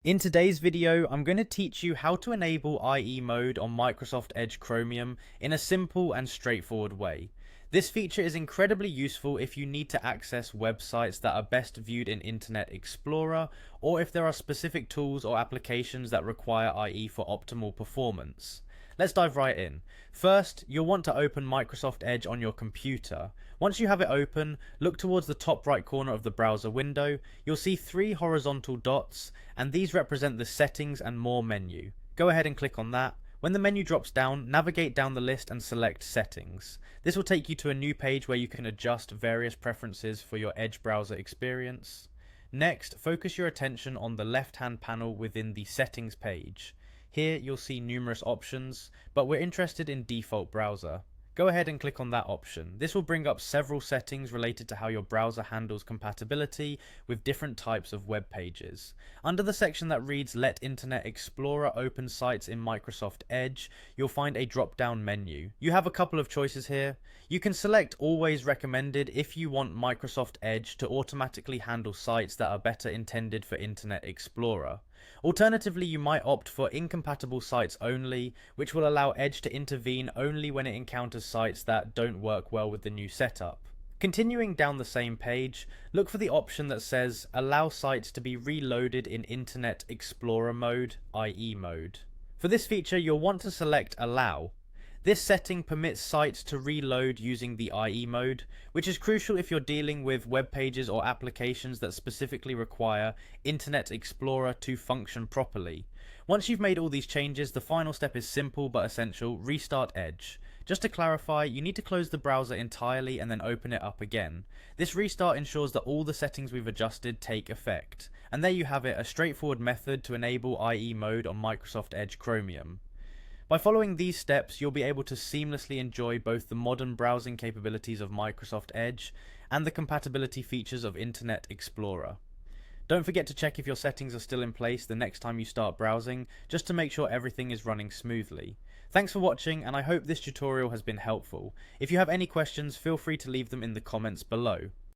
In today's video, I'm going to teach you how to enable IE mode on Microsoft Edge Chromium in a simple and straightforward way. This feature is incredibly useful if you need to access websites that are best viewed in Internet Explorer, or if there are specific tools or applications that require IE for optimal performance. Let's dive right in. First, you'll want to open Microsoft Edge on your computer. Once you have it open, look towards the top right corner of the browser window. You'll see three horizontal dots, and these represent the Settings and More menu. Go ahead and click on that. When the menu drops down, navigate down the list and select Settings. This will take you to a new page where you can adjust various preferences for your Edge browser experience. Next, focus your attention on the left-hand panel within the Settings page. Here you'll see numerous options, but we're interested in default browser. Go ahead and click on that option. This will bring up several settings related to how your browser handles compatibility with different types of web pages. Under the section that reads Let Internet Explorer open sites in Microsoft Edge, you'll find a drop-down menu. You have a couple of choices here. You can select Always Recommended if you want Microsoft Edge to automatically handle sites that are better intended for Internet Explorer. Alternatively, you might opt for Incompatible Sites Only, which will allow Edge to intervene only when it encounters sites that don't work well with the new setup. Continuing down the same page, look for the option that says Allow sites to be reloaded in Internet Explorer mode, IE mode. For this feature, you'll want to select Allow. This setting permits sites to reload using the IE mode, which is crucial if you're dealing with web pages or applications that specifically require Internet Explorer to function properly. Once you've made all these changes, the final step is simple but essential: restart Edge. Just to clarify, you need to close the browser entirely and then open it up again. This restart ensures that all the settings we've adjusted take effect. And there you have it, a straightforward method to enable IE mode on Microsoft Edge Chromium. By following these steps, you'll be able to seamlessly enjoy both the modern browsing capabilities of Microsoft Edge and the compatibility features of Internet Explorer. Don't forget to check if your settings are still in place the next time you start browsing, just to make sure everything is running smoothly. Thanks for watching, and I hope this tutorial has been helpful. If you have any questions, feel free to leave them in the comments below.